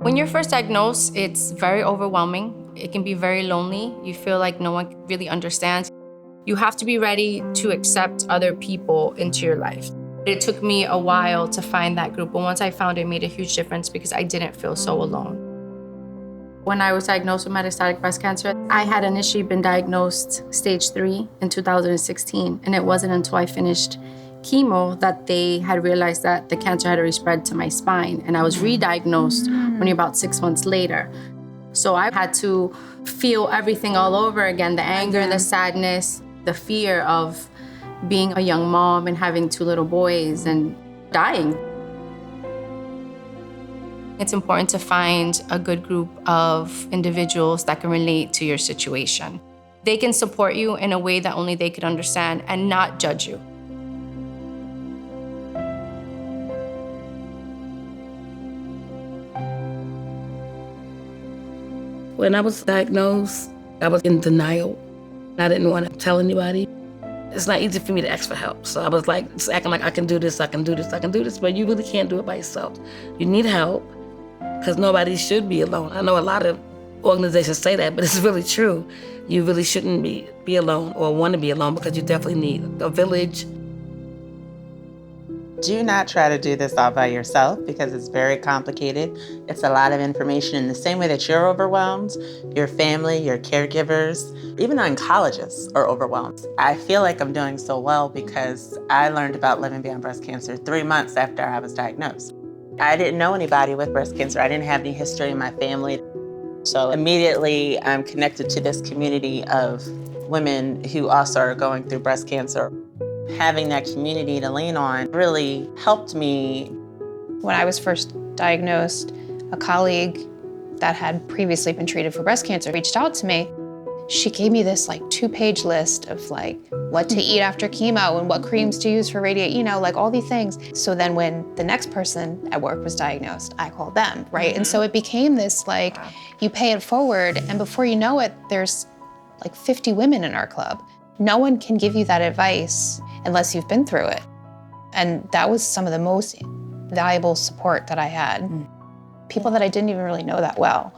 When you're first diagnosed, it's very overwhelming. It can be very lonely. You feel like no one really understands. You have to be ready to accept other people into your life. It took me a while to find that group, but once I found it, it made a huge difference because I didn't feel so alone. When I was diagnosed with metastatic breast cancer, I had initially been diagnosed stage 3 in 2016, and it wasn't until I finished chemo that they had realized that the cancer had already spread to my spine, and I was re-diagnosed only about 6 months later. So I had to feel everything all over again, the anger, the sadness, the fear of being a young mom and having 2 little boys and dying. It's important to find a good group of individuals that can relate to your situation. They can support you in a way that only they could understand and not judge you. When I was diagnosed, I was in denial. I didn't want to tell anybody. It's not easy for me to ask for help. So I was like, just acting like I can do this, I can do this, I can do this, but you really can't do it by yourself. You need help, because nobody should be alone. I know a lot of organizations say that, but it's really true. You really shouldn't be alone or want to be alone, because you definitely need a village. Do not try to do this all by yourself, because it's very complicated. It's a lot of information. In the same way that you're overwhelmed, your family, your caregivers, even oncologists are overwhelmed. I feel like I'm doing so well because I learned about living beyond breast cancer 3 months after I was diagnosed. I didn't know anybody with breast cancer. I didn't have any history in my family. So immediately I'm connected to this community of women who also are going through breast cancer. Having that community to lean on really helped me. When I was first diagnosed, a colleague that had previously been treated for breast cancer reached out to me. She gave me this 2-page list of what to eat after chemo and what creams to use for radiation, all these things. So then when the next person at work was diagnosed, I called them, right? Mm-hmm. And so it became this you pay it forward, and before you know it, there's 50 women in our club. No one can give you that advice unless you've been through it. And that was some of the most valuable support that I had. People that I didn't even really know that well.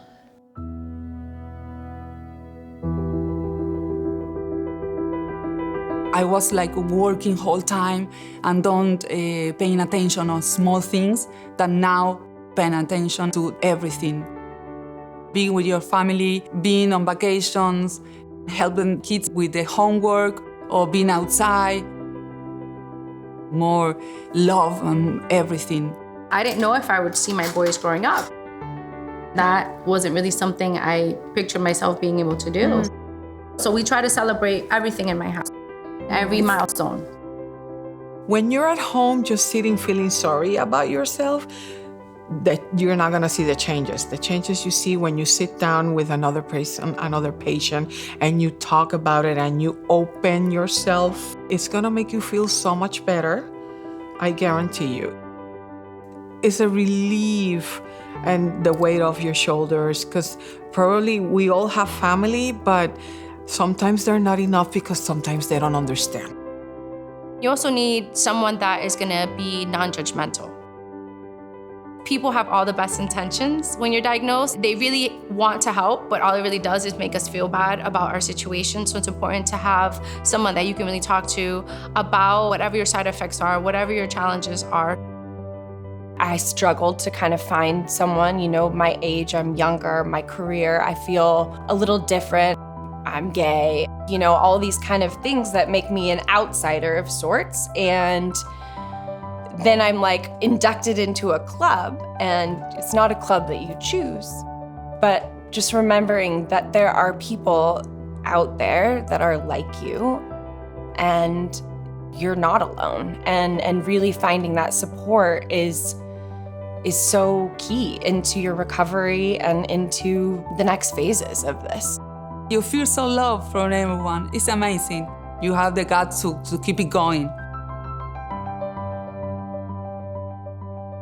I was working whole time and don't paying attention on small things, that now paying attention to everything. Being with your family, being on vacations, helping kids with the homework or being outside. More love and everything. I didn't know if I would see my boys growing up. That wasn't really something I pictured myself being able to do. So we try to celebrate everything in my house, every milestone. When you're at home just sitting feeling sorry about yourself, that you're not gonna see the changes. The changes you see when you sit down with another person, another patient, and you talk about it and you open yourself, it's gonna make you feel so much better, I guarantee you. It's a relief and the weight off your shoulders, because probably we all have family, but sometimes they're not enough because sometimes they don't understand. You also need someone that is gonna be non-judgmental. People have all the best intentions when you're diagnosed. They really want to help, but all it really does is make us feel bad about our situation. So it's important to have someone that you can really talk to about whatever your side effects are, whatever your challenges are. I struggled to kind of find someone, my age, I'm younger, my career, I feel a little different. I'm gay, all these kind of things that make me an outsider of sorts. And then I'm inducted into a club, and it's not a club that you choose. But just remembering that there are people out there that are like you, and you're not alone. And really finding that support is so key into your recovery and into the next phases of this. You feel so loved from everyone. It's amazing. You have the guts to keep it going.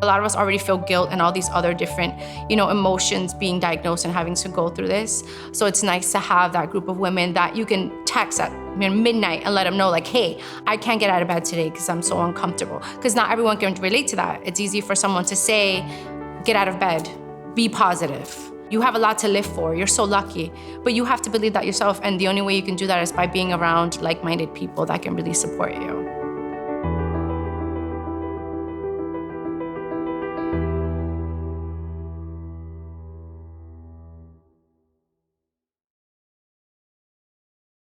A lot of us already feel guilt and all these other different, emotions being diagnosed and having to go through this. So it's nice to have that group of women that you can text at midnight and let them know, hey, I can't get out of bed today because I'm so uncomfortable. Because not everyone can relate to that. It's easy for someone to say, get out of bed, Be positive. You have a lot to live for. You're so lucky. But you have to believe that yourself. And the only way you can do that is by being around like-minded people that can really support you.